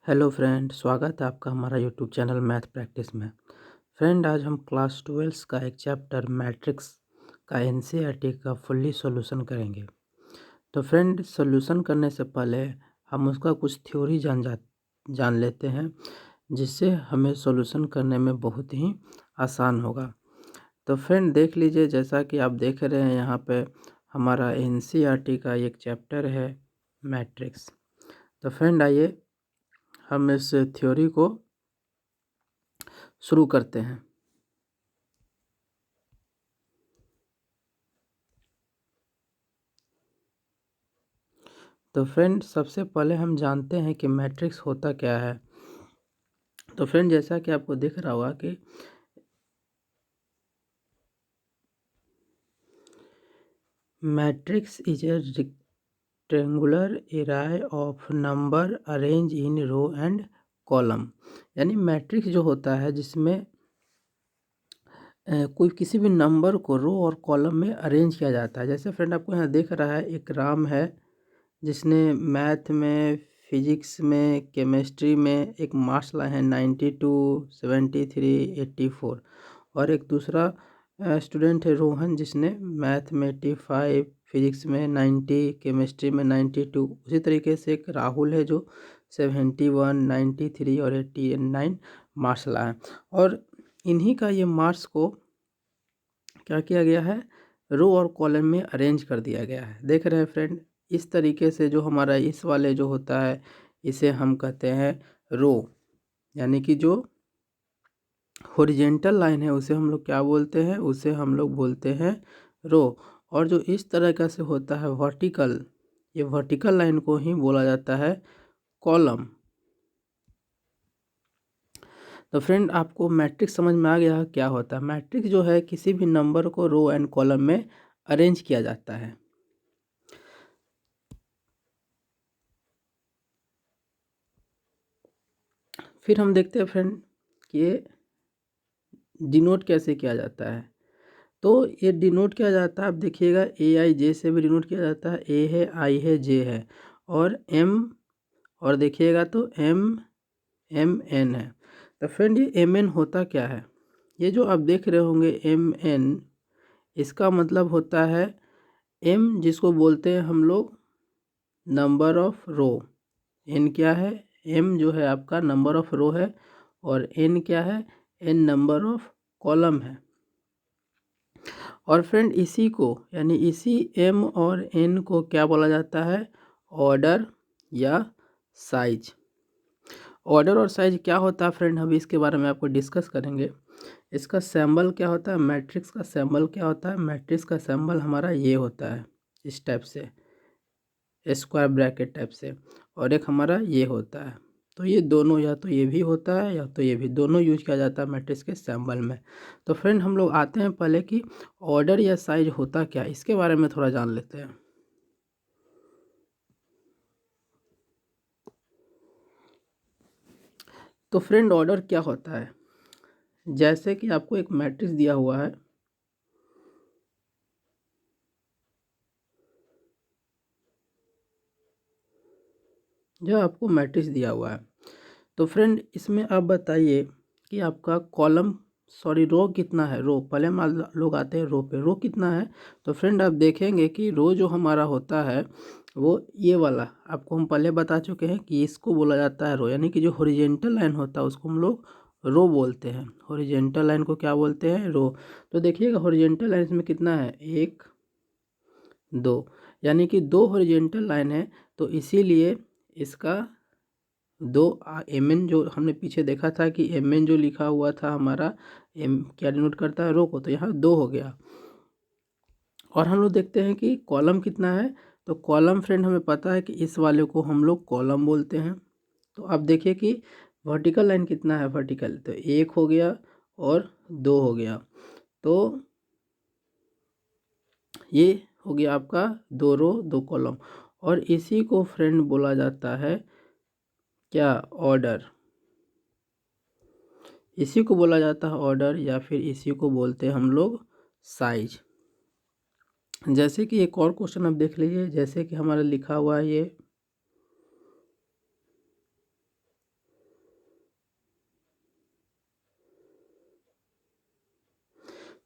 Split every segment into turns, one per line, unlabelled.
Hello friend, स्वागत है आपका हमारा यूट्यूब चैनल मैथ प्रैक्टिस में। फ्रेंड, आज हम क्लास 12 का एक चैप्टर मैट्रिक्स का एनसीईआरटी का फुल्ली सॉल्यूशन करेंगे। तो फ्रेंड, सॉल्यूशन करने से पहले हम उसका कुछ थ्योरी जान लेते हैं, जिससे हमें सॉल्यूशन करने में बहुत ही आसान होगा। तो फ्रेंड देख लीजिए, जैसा कि आप देख रहे हैं यहाँ पे हमारा एनसीईआरटी का एक चैप्टर है मैट्रिक्स। तो फ्रेंड आइए हम इस थ्योरी को शुरू करते हैं। तो फ्रेंड सबसे पहले हम जानते हैं कि मैट्रिक्स होता क्या है। तो फ्रेंड जैसा कि आपको दिख रहा होगा कि matrix is a rectangular array of number arrange in row and column. यानी मैट्रिक्स जो होता है जिसमें कोई किसी भी नंबर को रो और कॉलम में अरेंज किया जाता है। जैसे फ्रेंड आपको यहाँ दिख रहा है, एक राम है जिसने मैथ में, फिजिक्स में, केमिस्ट्री में एक मार्क्स लाए हैं 92, 73, 84। और एक दूसरा स्टूडेंट है रोहन, जिसने मैथ में 85, फिजिक्स में 90, केमिस्ट्री में 92। उसी तरीके से एक राहुल है जो 71, 93 और 89 मार्क्स लाए। और इन्हीं का ये मार्क्स को क्या किया गया है, रो और कॉलम में अरेंज कर दिया गया है। देख रहे हैं फ्रेंड, इस तरीके से जो हमारा इस वाले जो होता है इसे हम कहते हैं रो। यानी कि जो हॉरिजेंटल लाइन है उसे हम लोग क्या बोलते हैं, उसे हम लोग बोलते हैं रो। और जो इस तरह का से होता है वर्टिकल, ये वर्टिकल लाइन को ही बोला जाता है कॉलम। तो फ्रेंड आपको मैट्रिक्स समझ में आ गया क्या होता है। मैट्रिक्स जो है किसी भी नंबर को रो एंड कॉलम में अरेंज किया जाता है। फिर हम देखते हैं फ्रेंड कि ये डिनोट कैसे किया जाता है। तो ये डिनोट किया जाता है, आप देखिएगा ए आई जे से भी डिनोट किया जाता है। ए है, आई है, जे है और एम, और देखिएगा तो एम एम एन है। तो फ्रेंड ये एम एन होता क्या है, ये जो आप देख रहे होंगे एम एन, इसका मतलब होता है एम जिसको बोलते हैं हम लोग नंबर ऑफ रो। एन क्या है, एम जो है आपका नंबर ऑफ रो है, और एन क्या है, एन नंबर ऑफ कॉलम है। और फ्रेंड इसी को, यानी इसी एम और एन को क्या बोला जाता है, ऑर्डर या साइज। ऑर्डर और साइज क्या होता है फ्रेंड, हम इसके बारे में आपको डिस्कस करेंगे। इसका सिंबल क्या होता है, मैट्रिक्स का सिंबल क्या होता है। मैट्रिक्स का सिंबल हमारा ये होता है, इस टाइप से स्क्वायर ब्रैकेट टाइप से, और एक हमारा ये होता है। तो ये दोनों, या तो ये भी होता है या तो ये भी, दोनों यूज किया जाता है मैट्रिक्स के सिंबल में। तो फ्रेंड हम लोग आते हैं पहले कि ऑर्डर या साइज होता क्या, इसके बारे में थोड़ा जान लेते हैं। तो फ्रेंड ऑर्डर क्या होता है, जैसे कि आपको एक मैट्रिक्स दिया हुआ है, जो आपको मैट्रिक्स दिया हुआ है। तो फ्रेंड इसमें आप बताइए कि आपका कॉलम, सॉरी रो कितना है। रो पहले हम लोग आते हैं रो पे, रो कितना है। तो फ्रेंड आप देखेंगे कि रो जो हमारा होता है वो ये वाला, आपको हम पहले बता चुके हैं कि इसको बोला जाता है रो। यानी कि जो हॉरिजेंटल लाइन होता है उसको हम लोग रो बोलते हैं। हॉरिजेंटल लाइन को क्या बोलते हैं, रो। तो देखिएगा हॉरिजेंटल लाइन इसमें कितना है, 1 2, यानी कि 2 हॉरिजेंटल लाइन है। तो इसीलिए इसका 2 एम एन, जो हमने पीछे देखा था कि एम एन जो लिखा हुआ था हमारा, एम क्या डिनोट करता है, रो को, तो यहाँ 2 हो गया। और हम लोग देखते हैं कि कॉलम कितना है। तो कॉलम फ्रेंड हमें पता है कि इस वाले को हम लोग कॉलम बोलते हैं। तो आप देखिए कि वर्टिकल लाइन कितना है, वर्टिकल तो 1 हो गया और 2 हो गया। तो ये हो गया आपका 2 रो 2 कॉलम। और इसी को फ्रेंड बोला जाता है क्या, ऑर्डर। इसी को बोला जाता है ऑर्डर, या फिर इसी को बोलते हैं हम लोग साइज। जैसे कि एक और क्वेश्चन आप देख लीजिए, जैसे कि हमारा लिखा हुआ है ये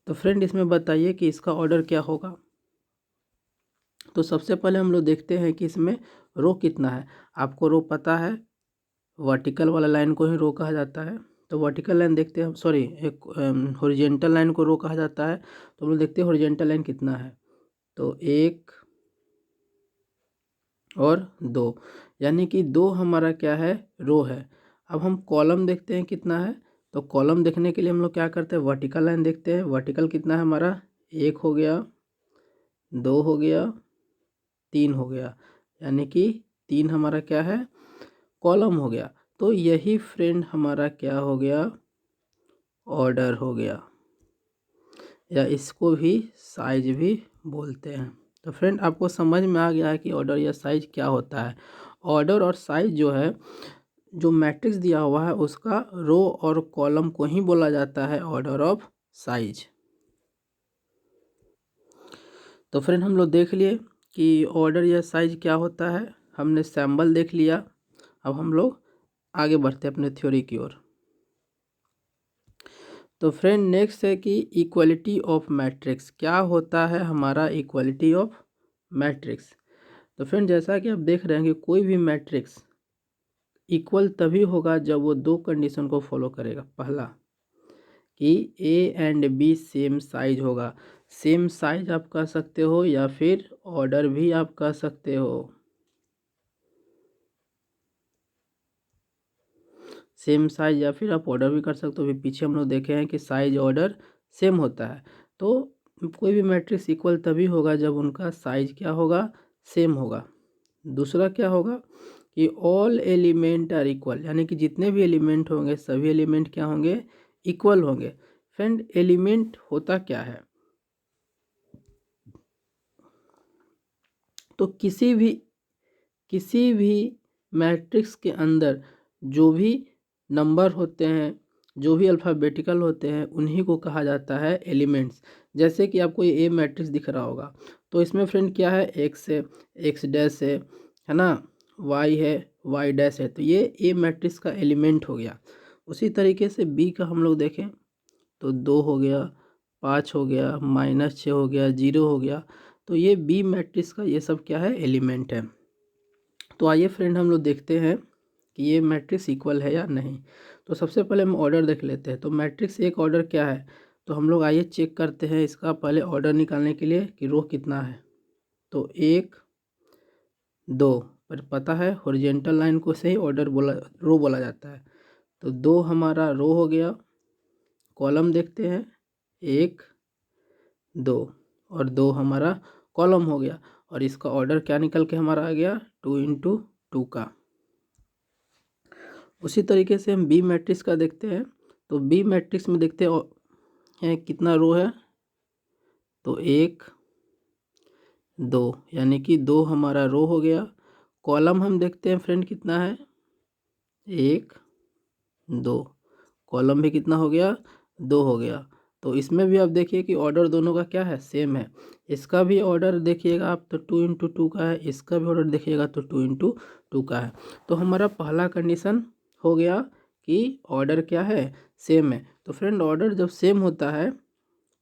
तो फ्रेंड इसमें बताइए कि इसका ऑर्डर क्या होगा। तो सबसे पहले हम लोग देखते हैं कि इसमें रो कितना है। आपको रो पता है, वर्टिकल वाला लाइन को ही रो कहा जाता है। तो वर्टिकल लाइन देखते हैं, सॉरी एक हॉरिजेंटल लाइन को रो कहा जाता है। तो हम लोग देखते हैं हॉरिजेंटल लाइन कितना है। तो 1 और 2, यानी कि 2 हमारा क्या है, रो है। अब हम कॉलम देखते हैं कितना है। तो कॉलम देखने के लिए हम लोग क्या करते हैं, वर्टिकल लाइन देखते हैं। वर्टिकल कितना है हमारा, 1 हो गया, 2 हो गया, 3 हो गया, यानी कि 3 हमारा क्या है, कॉलम हो गया। तो यही फ्रेंड हमारा क्या हो गया, ऑर्डर हो गया, या इसको भी साइज भी बोलते हैं। तो फ्रेंड आपको समझ में आ गया है कि ऑर्डर या साइज क्या होता है। ऑर्डर और साइज जो है, जो मैट्रिक्स दिया हुआ है उसका रो और कॉलम को ही बोला जाता है ऑर्डर ऑफ साइज। तो फ्रेंड हम लोग देख लिए कि ऑर्डर या साइज क्या होता है, हमने सैम्बल देख लिया। अब हम लोग आगे बढ़ते हैं अपने थ्योरी की ओर। तो फ्रेंड नेक्स्ट है कि इक्वलिटी ऑफ मैट्रिक्स। क्या होता है हमारा इक्वलिटी ऑफ मैट्रिक्स। तो फ्रेंड जैसा कि आप देख रहे हैं कि कोई भी मैट्रिक्स इक्वल तभी होगा जब वो 2 कंडीशन को फॉलो करेगा। पहला कि A and B same size होगा। सेम साइज आप कह सकते हो या फिर ऑर्डर भी आप कह सकते हो। सेम साइज या फिर आप ऑर्डर भी कर सकते हो। अभी पीछे हम लोग देखे हैं कि साइज ऑर्डर सेम होता है। तो कोई भी मैट्रिक्स इक्वल तभी होगा जब उनका साइज क्या होगा, सेम होगा। दूसरा क्या होगा कि ऑल एलिमेंट आर इक्वल, यानी कि जितने भी एलिमेंट होंगे सभी एलिमेंट क्या होंगे, इक्वल होंगे। फ्रेंड एलिमेंट होता क्या है, तो किसी भी मैट्रिक्स के अंदर जो भी नंबर होते हैं, जो भी अल्फ़ाबेटिकल होते हैं, उन्हीं को कहा जाता है एलिमेंट्स। जैसे कि आपको ये ए मैट्रिक्स दिख रहा होगा, तो इसमें फ्रेंड क्या है, एक्स है, एक्स डैश है ना, वाई है, वाई डैश है। तो ये ए मैट्रिक्स का एलिमेंट हो गया। उसी तरीके से बी का हम लोग देखें तो 2 हो गया, 5 हो गया, -6 हो गया, 0 हो गया। तो ये बी मैट्रिक्स का ये सब क्या है, एलिमेंट है। तो आइए फ्रेंड हम लोग देखते हैं कि ये मैट्रिक्स इक्वल है या नहीं। तो सबसे पहले हम ऑर्डर देख लेते हैं। तो मैट्रिक्स एक ऑर्डर क्या है, तो हम लोग आइए चेक करते हैं इसका पहले ऑर्डर निकालने के लिए कि रो कितना है। तो 1 2, पर पता है हॉरिजेंटल लाइन को से ही ऑर्डर बोला, रो बोला जाता है। तो 2 हमारा रो हो गया। कॉलम देखते हैं, 1 2, और 2 हमारा कॉलम हो गया। और इसका ऑर्डर क्या निकल के हमारा आ गया, 2 × 2 का। उसी तरीके से हम बी मैट्रिक्स का देखते हैं। तो बी मैट्रिक्स में देखते हैं कितना रो है, तो 1 2, यानी कि 2 हमारा रो हो गया। कॉलम हम देखते हैं फ्रेंड कितना है, 1 2, कॉलम भी कितना हो गया, 2 हो गया। तो इसमें भी आप देखिए कि ऑर्डर दोनों का क्या है, सेम है। इसका भी ऑर्डर देखिएगा आप तो 2 × 2 का है, इसका भी ऑर्डर देखिएगा तो 2 × 2 का है। तो हमारा पहला कंडीशन हो गया कि ऑर्डर क्या है, सेम है। तो फ्रेंड ऑर्डर जब सेम होता है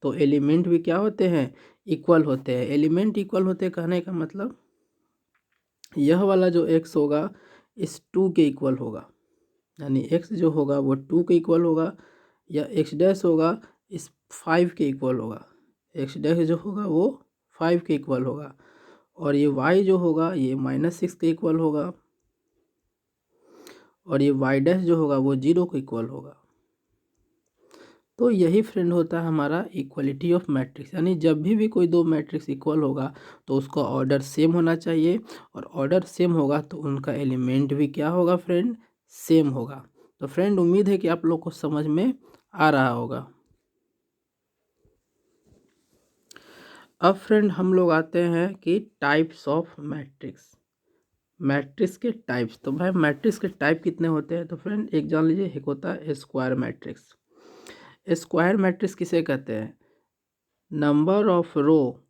तो एलिमेंट भी क्या होते हैं, इक्वल होते हैं। एलिमेंट इक्वल होते हैं कहने का मतलब यह वाला जो x होगा इस 2 के इक्वल होगा, यानी x जो होगा वो 2 के इक्वल होगा, या x डैश होगा इस 5 के इक्वल होगा। x डैश जो होगा वो 5 के इक्वल होगा, और ये y जो होगा ये -6 के इक्वल होगा, और ये y डैश जो होगा वो 0 के इक्वल होगा। तो यही फ्रेंड होता है हमारा इक्वलिटी ऑफ मैट्रिक्स, यानी जब भी कोई दो मैट्रिक्स इक्वल होगा तो उसका ऑर्डर सेम होना चाहिए, और ऑर्डर सेम होगा तो उनका एलिमेंट भी क्या होगा फ्रेंड, सेम होगा। तो फ्रेंड उम्मीद है कि आप लोग को समझ में आ रहा होगा। अब फ्रेंड हम लोग आते हैं कि टाइप्स ऑफ मैट्रिक्स। मैट्रिक्स के टाइप्स, तो भाई मैट्रिक्स के टाइप कितने होते हैं। तो फ्रेंड एक जान लीजिए, एक होता है स्क्वायर मैट्रिक्स। स्क्वायर मैट्रिक्स किसे कहते हैं, number of row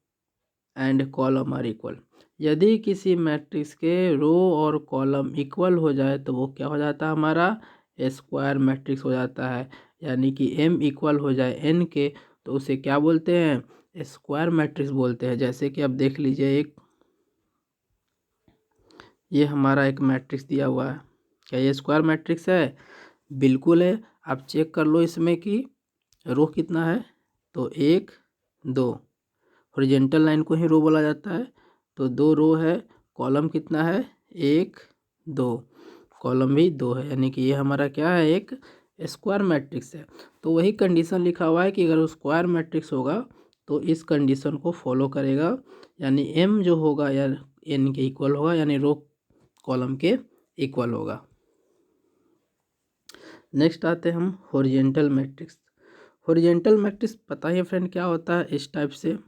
and column are equal. यदि किसी मैट्रिक्स के रो और कॉलम इक्वल हो जाए तो वो क्या हो जाता है, हमारा स्क्वायर मैट्रिक्स हो जाता है। यानी कि m इक्वल हो जाए n के तो उसे क्या बोलते हैं, स्क्वायर मैट्रिक्स बोलते हैं। जैसे कि अब देख लीजिए, ये हमारा एक मैट्रिक्स दिया हुआ है, क्या ये स्क्वायर मैट्रिक्स है? बिल्कुल है। आप चेक कर लो इसमें कि रो कितना है, तो 1 2, हॉरिजॉन्टल लाइन को ही रो बोला जाता है, तो 2 रो है। कॉलम कितना है, 1 2, कॉलम भी 2 है, यानी कि ये हमारा क्या है, एक स्क्वायर मैट्रिक्स है। तो वही कंडीशन लिखा हुआ है कि अगर वो स्क्वायर मैट्रिक्स होगा तो इस कंडीशन को फॉलो करेगा, यानी m जो होगा यार n के इक्वल होगा, यानी रो कॉलम के इक्वल होगा। नेक्स्ट आते हैं हम हॉरिजॉन्टल मैट्रिक्स। हॉरिजॉन्टल मैट्रिक्स पता ही है फ्रेंड क्या होता है, इस टाइप से।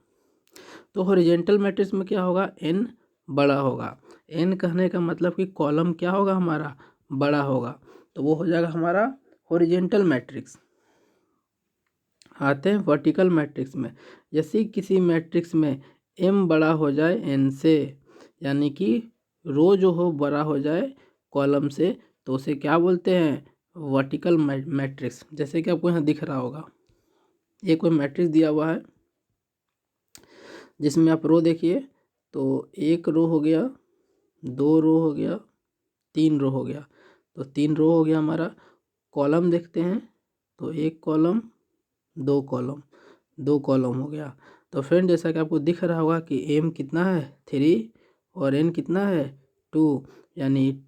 तो हॉरिजॉन्टल मैट्रिक्स में क्या होगा, n बड़ा होगा। n कहने का मतलब कि कॉलम क्या होगा हमारा, बड़ा होगा, तो वो हो जाएगा हमारा हॉरिजॉन्टल मैट्रिक्स। आते हैं वर्टिकल मैट्रिक्स में। जैसे किसी मैट्रिक्स में m बड़ा हो जाए n से, यानी कि रो जो हो बड़ा हो जाए कॉलम से, तो उसे क्या बोलते हैं, वर्टिकल मैट्रिक्स। जैसे कि आपको यहाँ दिख रहा होगा, ये कोई मैट्रिक्स दिया हुआ है जिसमें आप रो देखिए, तो 1 रो हो गया, 2 रो हो गया, 3 रो हो गया, तो 3 रो हो गया हमारा। कॉलम देखते हैं, तो 1 कॉलम, 2 कॉलम, 2 कॉलम हो गया। तो फ्रेंड जैसा कि आपको दिख रहा होगा कि m कितना है, 3, और n कितना है, 2, यानी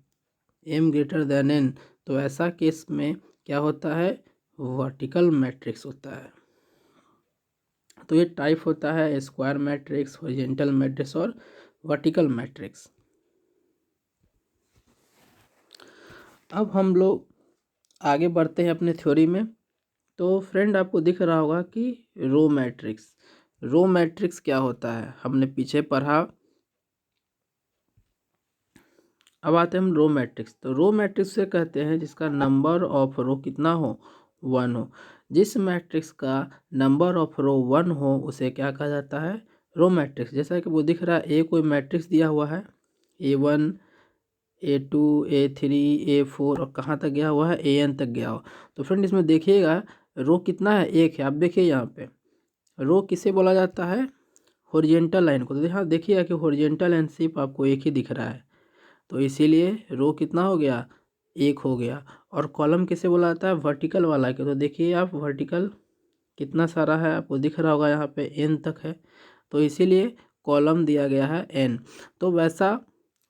m ग्रेटर देन n। तो ऐसा केस में क्या होता है, वर्टिकल मैट्रिक्स होता है। तो ये टाइप होता है स्क्वायर मैट्रिक्स, हॉरिजॉन्टल मैट्रिक्स और वर्टिकल मैट्रिक्स। अब हम लोग आगे बढ़ते हैं अपने थ्योरी में। तो फ्रेंड आपको दिख रहा होगा कि रो मैट्रिक्स, रो मैट्रिक्स क्या होता है हमने पीछे पढ़ा। अब आते हैं हम रो मैट्रिक्स। तो रो मैट्रिक्स से कहते हैं जिसका नंबर ऑफ रो कितना हो, 1 हो। जिस मैट्रिक्स का नंबर ऑफ रो 1 हो उसे क्या कहा जाता है, रो मैट्रिक्स। जैसा कि वो दिख रहा है, ए कोई मैट्रिक्स दिया हुआ है, A1 A2 A3 A4 और कहाँ तक गया हुआ है, AN तक गया हो। तो फ्रेंड इसमें देखिएगा रो कितना है, 1 है। आप देखिए यहाँ पे रो किसे बोला जाता है, हॉरिजॉन्टल लाइन को। तो यहाँ देखिएगा कि हॉरिजॉन्टल लाइन सिर्फ आपको एक ही दिख रहा है, तो इसीलिए रो कितना हो गया, 1 हो गया। और कॉलम किसे बोला जाता है, वर्टिकल वाला के। तो देखिए आप वर्टिकल कितना सारा है, आपको दिख रहा होगा यहाँ पे n तक है, तो इसीलिए कॉलम दिया गया है n। तो वैसा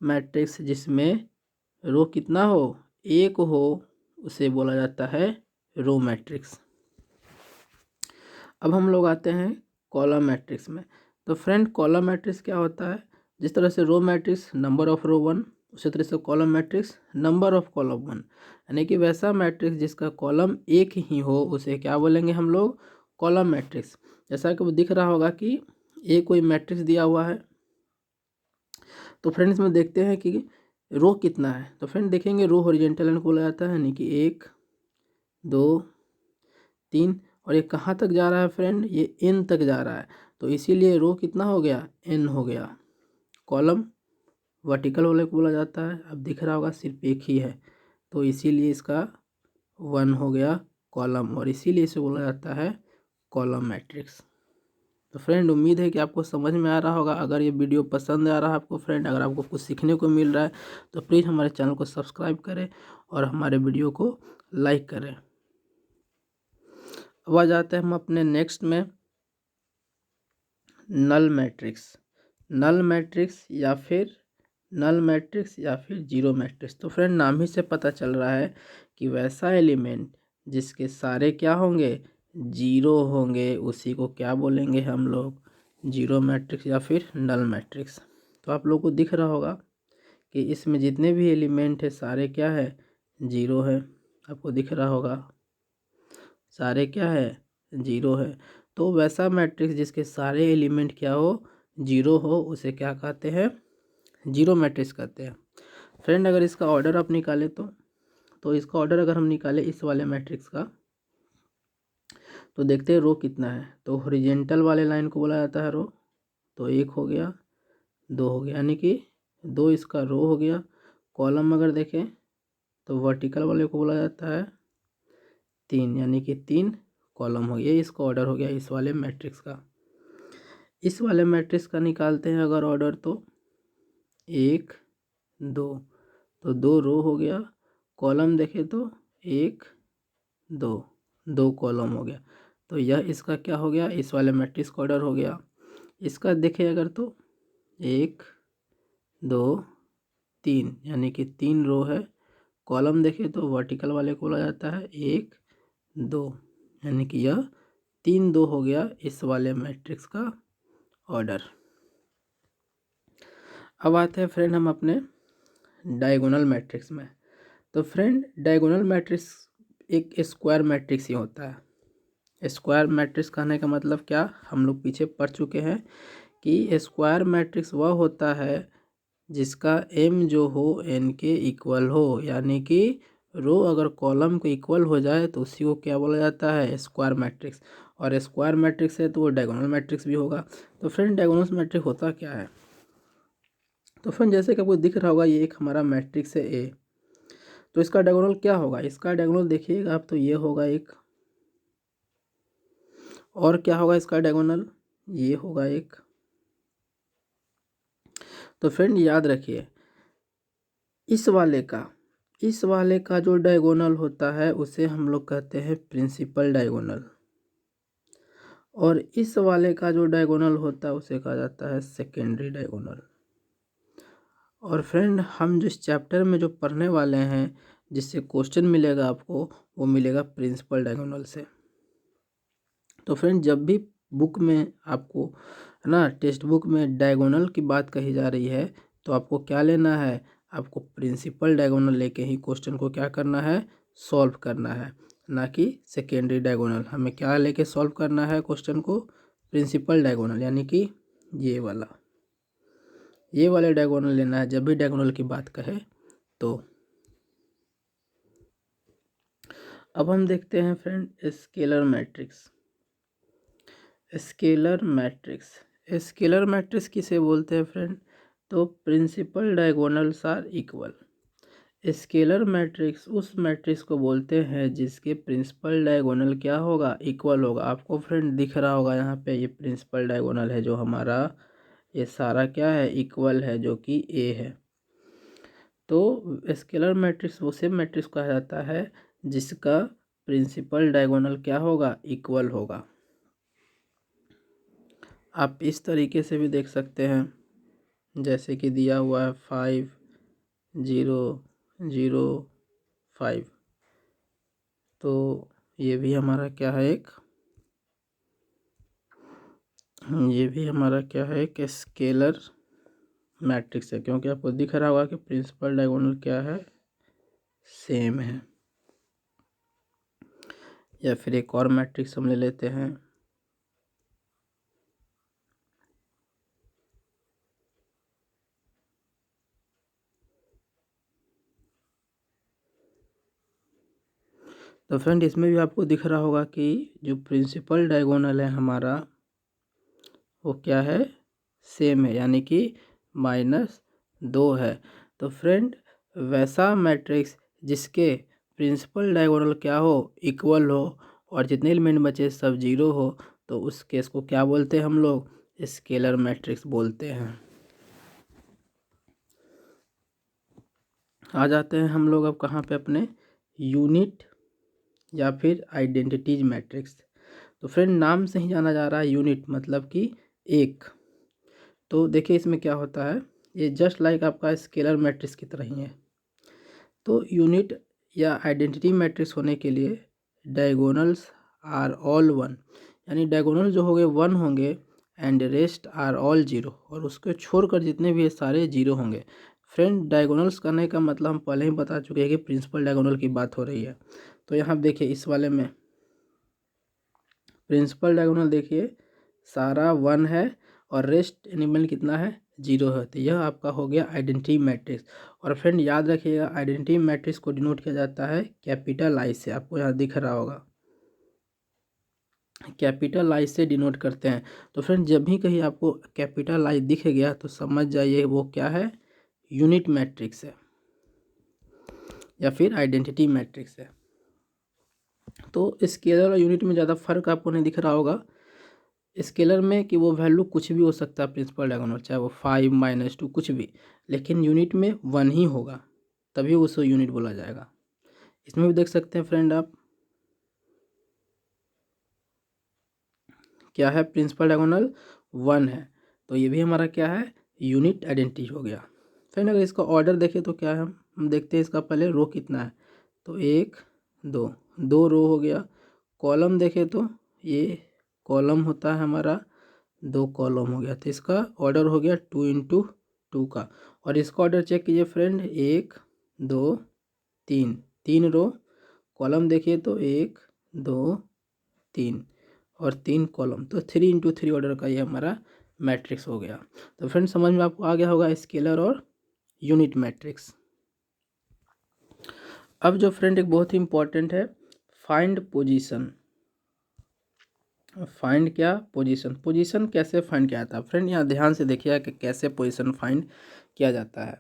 मैट्रिक्स जिसमें रो कितना हो, 1 हो, उसे बोला जाता है रो मैट्रिक्स। अब हम लोग आते हैं कॉलम मैट्रिक्स में। तो फ्रेंड कॉलम मैट्रिक्स क्या होता है, जिस तरह से रो मैट्रिक्स नंबर ऑफ रो 1, उसी तरह से column matrix number of column 1, यानी कि वैसा मैट्रिक्स जिसका कॉलम 1 ही हो उसे क्या बोलेंगे हम लोग, कॉलम मैट्रिक्स। जैसा कि वो दिख रहा होगा कि ये कोई मैट्रिक्स दिया हुआ है। तो फ्रेंड इसमें देखते हैं कि रो कितना है। तो फ्रेंड देखेंगे रो हॉरिजॉन्टल लाइन को बोला जाता है, यानी कि 1 2 3, और ये कहाँ तक जा रहा है फ्रेंड, ये n तक जा रहा है, तो इसीलिए रो कितना हो गया, n हो गया। कॉलम वर्टिकल वाले को बोला जाता है, अब दिख रहा होगा सिर्फ एक ही है, तो इसीलिए इसका 1 हो गया कॉलम, और इसीलिए इसे बोला जाता है कॉलम मैट्रिक्स। तो फ्रेंड उम्मीद है कि आपको समझ में आ रहा होगा। अगर ये वीडियो पसंद आ रहा है आपको फ्रेंड, अगर आपको कुछ सीखने को मिल रहा है, तो प्लीज़ हमारे चैनल को सब्सक्राइब करें और हमारे वीडियो को लाइक करें। अब आ जाते हैं हम अपने नेक्स्ट में, नल मैट्रिक्स। नल मैट्रिक्स या फिर जीरो मैट्रिक्स। तो फ्रेंड नाम ही से पता चल रहा है कि वैसा एलिमेंट जिसके सारे क्या होंगे, जीरो होंगे, उसी को क्या बोलेंगे हम लोग, जीरो मैट्रिक्स या फिर नल मैट्रिक्स। तो आप लोग को दिख रहा होगा कि इसमें जितने भी एलिमेंट है सारे क्या है, जीरो है। आपको दिख रहा होगा सारे क्या है, जीरो है। तो वैसा मैट्रिक्स जिसके सारे एलिमेंट क्या हो, जीरो हो, उसे क्या कहते हैं, जीरो मैट्रिक्स कहते हैं। फ्रेंड अगर इसका ऑर्डर आप निकालें तो इसका ऑर्डर अगर हम निकालें इस वाले मैट्रिक्स का, तो देखते हैं रो कितना है। तो हॉरिजॉन्टल वाले लाइन को बोला जाता है रो, तो 1 हो गया, 2 हो गया, यानी कि 2 इसका रो हो गया। कॉलम अगर देखें तो वर्टिकल वाले को बोला जाता है 3, यानी कि 3 कॉलम हो गया, ये इसका ऑर्डर हो गया इस वाले मैट्रिक्स का। इस वाले मैट्रिक्स का निकालते हैं अगर ऑर्डर तो 1 2, तो 2 रो हो गया। कॉलम देखें तो 1 2, 2 कॉलम हो गया। तो यह इसका क्या हो गया, इस वाले मैट्रिक्स का ऑर्डर हो गया। इसका देखें अगर तो 1 2 3, यानी कि 3 रो है। कॉलम देखें तो वर्टिकल वाले को बोला जाता है 1 2, यानी कि यह 3 2 हो गया इस वाले मैट्रिक्स का ऑर्डर। अब आते हैं फ्रेंड हम अपने डायगोनल मैट्रिक्स में। तो फ्रेंड डायगोनल मैट्रिक्स एक स्क्वायर मैट्रिक्स ही होता है। स्क्वायर मैट्रिक्स कहने का मतलब क्या, हम लोग पीछे पढ़ चुके हैं कि स्क्वायर मैट्रिक्स वह होता है जिसका m जो हो n के इक्वल हो, यानी कि रो अगर कॉलम के इक्वल हो जाए तो उसी को क्या बोला जाता है, स्क्वायर मैट्रिक्स। और स्क्वायर मैट्रिक्स है तो वो डायगोनल मैट्रिक्स भी होगा। तो फ्रेंड डायगोनल मैट्रिक्स होता क्या है, तो फ्रेंड जैसे कि आपको दिख रहा होगा ये एक हमारा मैट्रिक्स है ए, तो इसका डायगोनल क्या होगा, इसका डायगोनल देखिएगा आप तो ये होगा एक, और क्या होगा इसका डायगोनल, ये होगा एक। तो फ्रेंड याद रखिए इस वाले का जो डायगोनल होता है उसे हम लोग कहते हैं प्रिंसिपल डायगोनल, और इस वाले का जो डायगोनल होता है उसे कहा जाता है सेकेंडरी डायगोनल। और फ्रेंड हम जिस चैप्टर में जो पढ़ने वाले हैं जिससे क्वेश्चन मिलेगा आपको, वो मिलेगा प्रिंसिपल डायगोनल से। तो फ्रेंड जब भी बुक में आपको है ना, टेक्स्ट बुक में डायगोनल की बात कही जा रही है तो आपको क्या लेना है, आपको प्रिंसिपल डायगोनल लेके ही क्वेश्चन को क्या करना है, सॉल्व करना है, ना कि सेकेंडरी डायगोनल। हमें क्या लेके सॉल्व करना है क्वेश्चन को, प्रिंसिपल डायगोनल, यानी कि ये वाले डायगोनल लेना है जब भी डायगोनल की बात कहे तो। अब हम देखते हैं friend scalar matrix. Scalar matrix किसे बोलते हैं फ्रेंड, तो principal diagonals are equal. Scalar matrix उस मैट्रिक्स को बोलते हैं जिसके प्रिंसिपल डायगोनल क्या होगा, इक्वल होगा। आपको फ्रेंड दिख रहा होगा यहाँ पे ये प्रिंसिपल डायगोनल है जो हमारा, ये सारा क्या है, इक्वल है, जो कि ए है। तो स्केलर मैट्रिक्स वो सेम मैट्रिक्स कहा जाता है जिसका प्रिंसिपल डायगोनल क्या होगा, इक्वल होगा। आप इस तरीके से भी देख सकते हैं जैसे कि दिया हुआ है 5 0 0 5, तो ये भी हमारा क्या है एक स्केलर मैट्रिक्स है, क्योंकि आपको दिख रहा होगा कि प्रिंसिपल डायगोनल क्या है, सेम है। या फिर एक और मैट्रिक्स हम ले लेते हैं, तो फ्रेंड इसमें भी आपको दिख रहा होगा कि जो प्रिंसिपल डायगोनल है हमारा वो क्या है, सेम है, यानी कि -2 है। तो फ्रेंड वैसा मैट्रिक्स जिसके प्रिंसिपल डायगोनल क्या हो, इक्वल हो, और जितने एलिमेंट बचे सब 0 हो, तो उस केस को क्या बोलते हैं हम लोग, स्केलर मैट्रिक्स बोलते हैं। आ जाते हैं हम लोग अब कहाँ पे, अपने यूनिट या फिर आइडेंटिटीज मैट्रिक्स। तो फ्रेंड नाम से ही जाना जा रहा है यूनिट मतलब कि एक। तो देखिए इसमें क्या होता है, ये जस्ट लाइक आपका स्केलर मैट्रिक्स की तरह ही है। तो यूनिट या आइडेंटिटी मैट्रिक्स होने के लिए डायगोनल्स आर ऑल 1, यानी डायगोनल जो होंगे 1 होंगे, एंड रेस्ट आर ऑल 0, और उसको छोड़कर जितने भी सारे 0 होंगे। फ्रेंड डायगोनल्स करने का मतलब हम पहले ही बता चुके हैं कि प्रिंसिपल डायगोनल की बात हो रही है। तो यहाँ देखिए इस वाले में प्रिंसिपल डायगोनल देखिए सारा 1 है और रेस्ट एलिमेंट कितना है, 0 है। तो यह आपका हो गया आइडेंटिटी मैट्रिक्स। और फ्रेंड याद रखिएगा आइडेंटिटी मैट्रिक्स को डिनोट किया जाता है कैपिटल आई से, आपको यहाँ दिख रहा होगा कैपिटल आई से डिनोट करते हैं। तो फ्रेंड जब भी कहीं आपको कैपिटल आई दिख गया तो समझ जाइए वो क्या है, यूनिट मैट्रिक्स है या फिर आइडेंटिटी मैट्रिक्स है। तो स्केलर और यूनिट में ज़्यादा फर्क आपको नहीं दिख रहा होगा। स्केलर में कि वो वैल्यू कुछ भी हो सकता है प्रिंसिपल डायगोनल, चाहे वो 5 -2 कुछ भी, लेकिन यूनिट में 1 ही होगा, तभी उसको यूनिट बोला जाएगा। इसमें भी देख सकते हैं फ्रेंड आप, क्या है, प्रिंसिपल डायगोनल 1 है, तो ये भी हमारा क्या है, यूनिट आइडेंटिटी हो गया। फ्रेंड अगर इसका ऑर्डर देखें तो क्या है, हम देखते हैं इसका पहले रो कितना है, तो 1 2 2 रो हो गया। कॉलम देखें तो ये कॉलम होता है हमारा, 2 कॉलम हो गया, तो इसका ऑर्डर हो गया 2 × 2 का। और इसका ऑर्डर चेक कीजिए फ्रेंड, 1 2 3 3 रो, कॉलम देखिए तो 1 2 3 और 3 कॉलम, तो 3 × 3 ऑर्डर का ये हमारा मैट्रिक्स हो गया। तो फ्रेंड समझ में आपको आ गया होगा स्केलर और यूनिट मैट्रिक्स। अब जो फ्रेंड एक बहुत ही इंपॉर्टेंट है, फाइंड पोजीशन। फाइंड क्या, पोजीशन। पोजीशन कैसे फाइंड किया जाता है फ्रेंड, यहाँ ध्यान से देखिएगा कि कैसे पोजीशन फाइंड किया जाता है।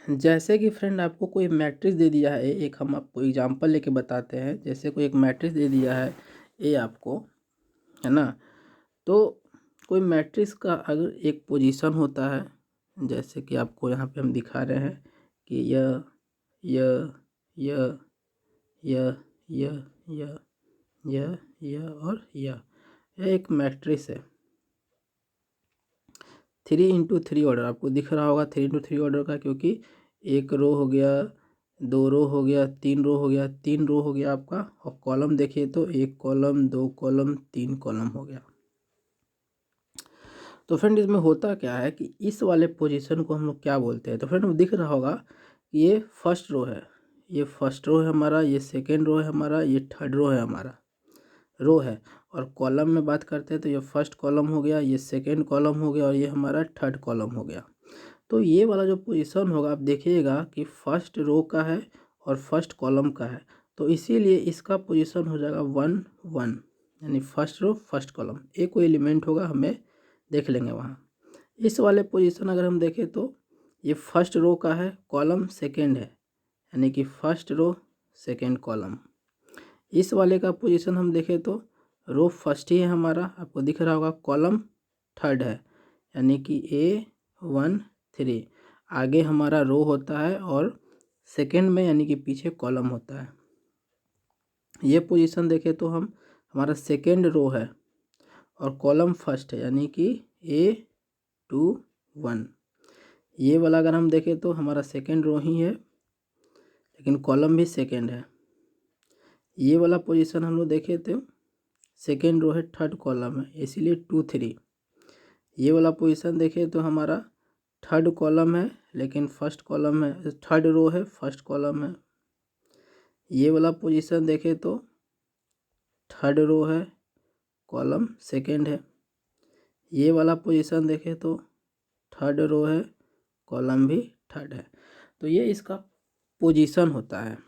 जैसे कि फ्रेंड आपको कोई मैट्रिक्स दे दिया है, एक हम आपको एग्जांपल लेके बताते हैं। जैसे कोई एक मैट्रिक्स दे दिया है ए आपको, है ना, तो कोई मैट्रिक्स का अगर एक पोजीशन होता है, जैसे कि आपको यहाँ पे हम दिखा रहे हैं कि यह यह यह यह यह यह यह और यह एक मैट्रिक्स है। 3 × 3 ऑर्डर आपको दिख रहा होगा, 3 × 3 ऑर्डर का, क्योंकि एक रो हो गया, 2 रो हो गया, 3 रो हो गया, 3 रो हो गया आपका। और कॉलम देखिए तो 1 कॉलम, 2 कॉलम, 3 कॉलम हो गया। तो फ्रेंड इसमें होता क्या है कि इस वाले पोजीशन को हम लोग क्या बोलते हैं, तो फ्रेंड दिख रहा होगा कि ये फर्स्ट रो है, ये फर्स्ट रो है हमारा, ये सेकेंड रो है हमारा, ये थर्ड रो है हमारा, रो है। और कॉलम में बात करते हैं तो ये फर्स्ट कॉलम हो गया, ये सेकेंड कॉलम हो गया और ये हमारा थर्ड कॉलम हो गया। तो ये वाला जो पोजीशन होगा आप देखिएगा कि फर्स्ट रो का है और फर्स्ट कॉलम का है, तो इसीलिए इसका पोजीशन हो जाएगा 1 1, यानी फर्स्ट रो फर्स्ट कॉलम, एक कोई एलिमेंट होगा हमें देख लेंगे वहाँ। इस वाले पोजीशन अगर हम देखें तो ये फर्स्ट रो का है, कॉलम सेकेंड है, यानी कि फर्स्ट रो सेकेंड कॉलम। इस वाले का पोजीशन हम देखें तो रो फर्स्ट ही है हमारा, आपको दिख रहा होगा, कॉलम थर्ड है, यानी कि A1 3, आगे हमारा रो होता है और सेकेंड में यानी कि पीछे कॉलम होता है। ये पोजीशन देखें तो हम, हमारा सेकेंड रो है और कॉलम फर्स्ट है, यानी कि A2 1। ये वाला अगर हम देखें तो हमारा सेकेंड रो ही है, लेकिन कॉलम भी सेकेंड है। ये वाला पोजीशन हम लोग देखे थे, सेकेंड रो है, थर्ड कॉलम है, इसीलिए 2 3। ये वाला पोजीशन देखें तो हमारा थर्ड कॉलम है, लेकिन फर्स्ट कॉलम है, थर्ड रो है, फर्स्ट कॉलम है। ये वाला पोजीशन देखें तो थर्ड रो है, कॉलम सेकेंड है। ये वाला पोजीशन देखें तो थर्ड रो है, कॉलम भी थर्ड है। तो ये इसका पोजीशन होता है।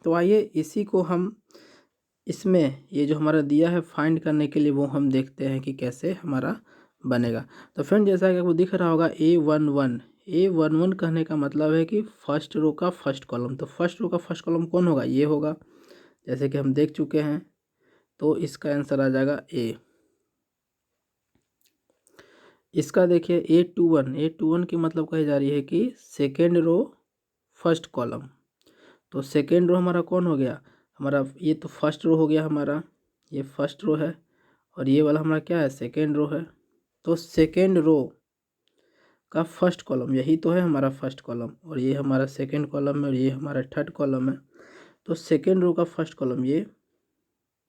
तो आइए इसी को हम, इसमें ये जो हमारा दिया है फाइंड करने के लिए, वो हम देखते हैं कि कैसे हमारा बनेगा। तो फ्रेंड जैसा कि आपको दिख रहा होगा A11, A11 कहने का मतलब है कि फर्स्ट रो का फर्स्ट कॉलम। तो फर्स्ट रो का फर्स्ट कॉलम कौन होगा, ये होगा, जैसे कि हम देख चुके हैं। तो इसका आंसर आ जाएगा A। इसका देखिए A21 की मतलब कही जा रही है कि सेकेंड रो फर्स्ट कॉलम। तो सेकेंड रो हमारा कौन हो गया, हमारा ये तो फर्स्ट रो हो गया हमारा, ये फर्स्ट रो है और ये वाला हमारा क्या है, सेकेंड रो है। तो सेकेंड रो का फर्स्ट कॉलम यही तो है हमारा फर्स्ट कॉलम, और ये हमारा सेकेंड कॉलम है और ये हमारा थर्ड कॉलम है। तो सेकेंड रो का फर्स्ट कॉलम ये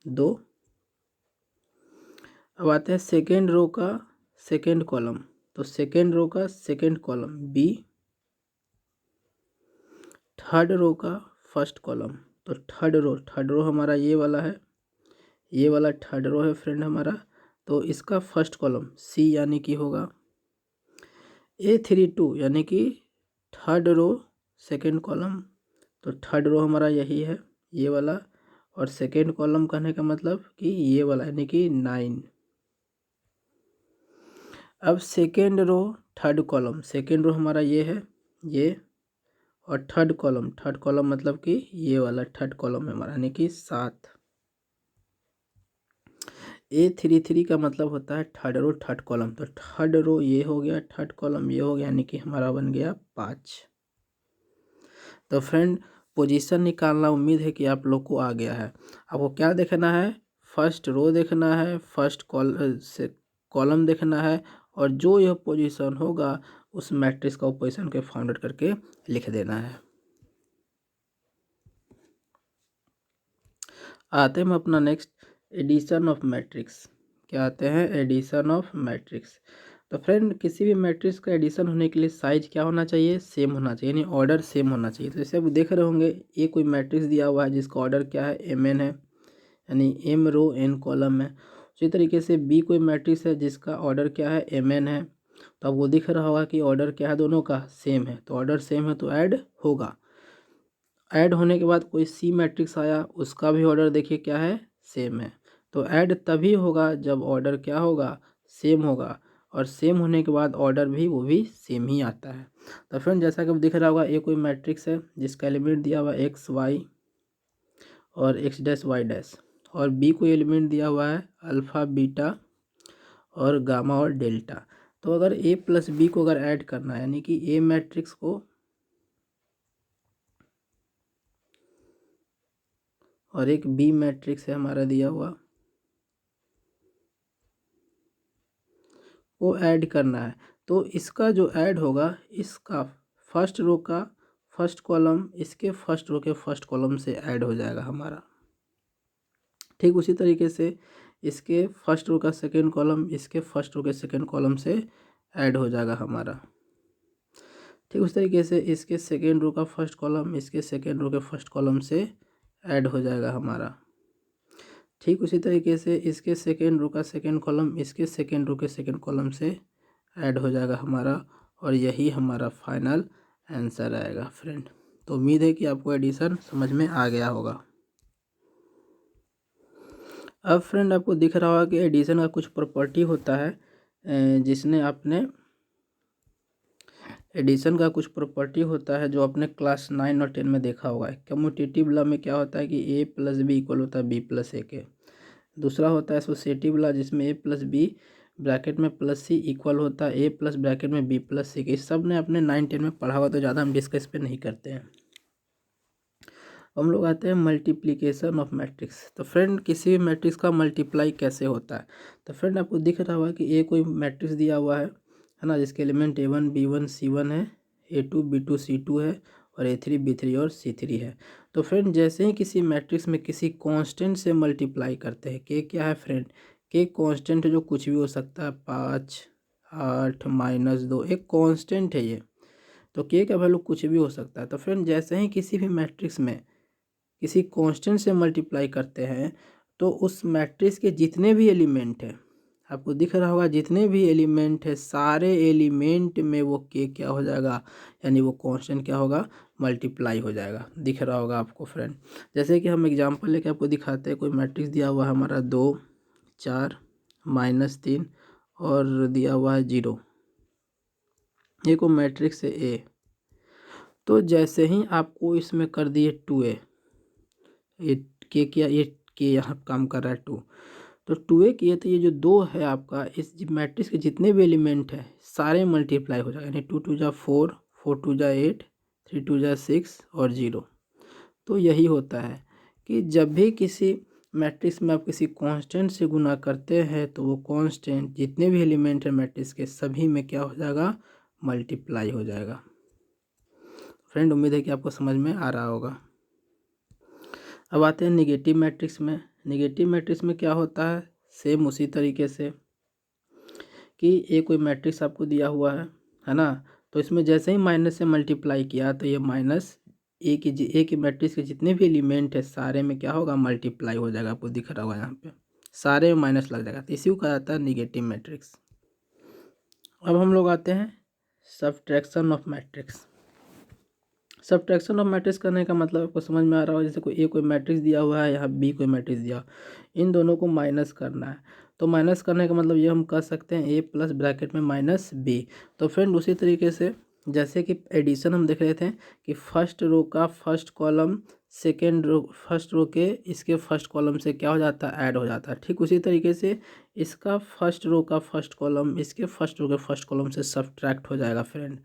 2। अब आते हैं सेकेंड रो का सेकेंड कॉलम, तो सेकेंड रो का second column B। Third row का फर्स्ट कॉलम, तो थर्ड रो हमारा ये वाला है, ये वाला थर्ड रो है फ्रेंड हमारा। तो इसका फर्स्ट कॉलम C यानी कि होगा A32, यानी कि थर्ड रो सेकेंड कॉलम। तो थर्ड रो हमारा यही है, ये वाला, और सेकेंड कॉलम कहने का मतलब कि ये वाला, यानी कि 9। अब second row third column, second row हमारा ये है, ये, और थर्ड कॉलम मतलब कि ये वाला थर्ड कॉलम है हमारा, यानी कि 7। A33 का मतलब होता है थर्ड रो थर्ड कॉलम, तो थर्ड रो ये हो गया, थर्ड कॉलम ये हो गया, यानी कि हमारा बन गया 5। तो फ्रेंड पोजीशन निकालना उम्मीद है कि आप लोग को आ गया है। आपको क्या देखना है, फर्स्ट रो देखना है, फर्स्ट कॉलम देखना है, और जो यह पोजीशन होगा उस मैट्रिक्स का पोजीशन के फाउंडेड करके लिख देना है। आते हैं हम अपना नेक्स्ट एडिशन ऑफ मैट्रिक्स। क्या आते हैं, एडिशन ऑफ मैट्रिक्स। तो फ्रेंड किसी भी मैट्रिक्स का एडिशन होने के लिए साइज क्या होना चाहिए, सेम होना चाहिए, यानी ऑर्डर सेम होना चाहिए। तो जैसे आप देख रहे होंगे ये कोई मैट्रिक्स दिया हुआ है जिसका ऑर्डर क्या है, mn है, यानी m रो n कॉलम है। उसी तरीके से b कोई मैट्रिक्स है जिसका ऑर्डर क्या है, mn है। तो अब वो दिख रहा होगा कि ऑर्डर क्या है, दोनों का सेम है, तो ऑर्डर सेम है तो ऐड होगा। ऐड होने के बाद कोई सी मैट्रिक्स आया, उसका भी ऑर्डर देखिए क्या है, सेम है। तो ऐड तभी होगा जब ऑर्डर क्या होगा, सेम होगा, और सेम होने के बाद ऑर्डर भी वो भी सेम ही आता है। तो फ्रेंड जैसा कि अब दिख रहा होगा ये कोई मैट्रिक्स है जिसका एलिमेंट दिया हुआ है एक्स वाई और एक्स डैश वाई डैश, और बी कोई एलिमेंट दिया हुआ है अल्फ़ा बीटा और गामा और डेल्टा। तो अगर ए प्लस बी को अगर ऐड करना है, यानी कि ए मैट्रिक्स को और एक बी मैट्रिक्स है हमारा दिया हुआ, वो ऐड करना है, तो इसका जो ऐड होगा इसका फर्स्ट रो का फर्स्ट कॉलम इसके फर्स्ट रो के फर्स्ट कॉलम से ऐड हो जाएगा हमारा। ठीक उसी तरीके से इसके फर्स्ट रो का सेकेंड कॉलम इसके फर्स्ट रो के सेकेंड कॉलम से ऐड हो जाएगा हमारा। ठीक उस तरीके से इसके सेकेंड रो का फर्स्ट कॉलम इसके सेकेंड रो के फर्स्ट कॉलम से ऐड हो जाएगा हमारा। ठीक उसी तरीके से इसके सेकेंड रो का सेकेंड कॉलम इसके सेकेंड रो के सेकेंड कॉलम से ऐड हो जाएगा हमारा, और यही हमारा फाइनल आंसर आएगा फ्रेंड। तो उम्मीद है कि आपको एडिशन समझ में आ गया होगा। अब फ्रेंड आपको दिख रहा होगा कि एडिशन का कुछ प्रॉपर्टी होता है जिसने आपने एडिशन का कुछ प्रॉपर्टी होता है जो आपने क्लास 9 और 10 में देखा होगा। कम्यूटेटिव लॉ में क्या होता है कि ए प्लस बी इक्वल होता है बी प्लस ए के। दूसरा होता है एसोसिएटिव लॉ जिसमें ए प्लस बी ब्रैकेट में प्लस सी इक्वल होता है ए प्लस ब्रैकेट में बी प्लस सी के। इस सब ने अपने 9-10 में पढ़ा हुआ, तो ज़्यादा हम डिस्कस पे नहीं करते हैं। हम लोग आते हैं मल्टीप्लिकेशन ऑफ मैट्रिक्स। तो फ्रेंड किसी भी मैट्रिक्स का मल्टीप्लाई कैसे होता है, तो फ्रेंड आपको दिख रहा होगा कि ए कोई मैट्रिक्स दिया हुआ है ना, जिसके एलिमेंट A1 B1 C1 है, A2 B2 C2 है, और A3 B3 और C3 है। तो फ्रेंड जैसे ही किसी मैट्रिक्स में किसी कांस्टेंट से मल्टीप्लाई करते हैं, के क्या है फ्रेंड, के कांस्टेंट है जो कुछ भी हो सकता है, 5 8 -2 एक कांस्टेंट है ये। तो के का वैल्यू कुछ भी हो सकता है। तो फ्रेंड जैसे ही किसी भी मैट्रिक्स में किसी कांस्टेंट से मल्टीप्लाई करते हैं, तो उस मैट्रिक्स के जितने भी एलिमेंट हैं, आपको दिख रहा होगा जितने भी एलिमेंट है सारे एलिमेंट में वो के क्या हो जाएगा, यानी वो कांस्टेंट क्या होगा, मल्टीप्लाई हो जाएगा। दिख रहा होगा आपको फ्रेंड। जैसे कि हम एग्जांपल लेके आपको दिखाते हैं, कोई मैट्रिक्स दिया हुआ है हमारा 2 4 -3 और दिया हुआ है 0, ये को मैट्रिक्स है ए। तो जैसे ही आपको इसमें कर दिए 2a, ये के किया, ये के यहाँ काम कर रहा है 2, तो 2a किए तो ये जो 2 है आपका इस मैट्रिक्स के जितने भी एलिमेंट है सारे मल्टीप्लाई हो जाएगा, यानी 2 2 जा 4 4 2 जा 8 3 2 जा 6 और 0। तो यही होता है कि जब भी किसी मैट्रिक्स में आप किसी कांस्टेंट से गुना करते हैं तो वो कांस्टेंट जितने भी एलिमेंट है मैट्रिक्स के सभी में क्या हो जाएगा, मल्टीप्लाई हो जाएगा। फ्रेंड उम्मीद है कि आपको समझ में आ रहा होगा। अब आते हैं निगेटिव मैट्रिक्स में। निगेटिव मैट्रिक्स में क्या होता है, सेम उसी तरीके से कि ए कोई मैट्रिक्स आपको दिया हुआ है ना, तो इसमें जैसे ही माइनस से मल्टीप्लाई किया तो ये माइनस ए की मैट्रिक्स के जितने भी एलिमेंट है सारे में क्या होगा, मल्टीप्लाई हो जाएगा। आपको दिख रहा होगा यहाँ पे सारे में माइनस लग जाएगा, तो इसी को कहा जाता है निगेटिव मैट्रिक्स। अब हम लोग आते हैं subtraction of matrix. Subtraction of matrix करने का मतलब आपको समझ में आ रहा हो, जैसे कोई मैट्रिक्स दिया हुआ है, यहाँ बी कोई मैट्रिक्स दिया, इन दोनों को माइनस करना है। तो माइनस करने का मतलब ये हम कर सकते हैं ए प्लस ब्रैकेट में माइनस बी। तो फ्रेंड उसी तरीके से जैसे कि एडिशन हम देख रहे थे कि फर्स्ट रो का first column second row first row के इसके फर्स्ट कॉलम से क्या हो जाता है, ऐड हो जाता है। ठीक उसी तरीके से इसका फर्स्ट रो का फर्स्ट कॉलम इसके फर्स्ट रो के फर्स्ट कॉलम से सब्ट्रैक्ट हो जाएगा फ्रेंड।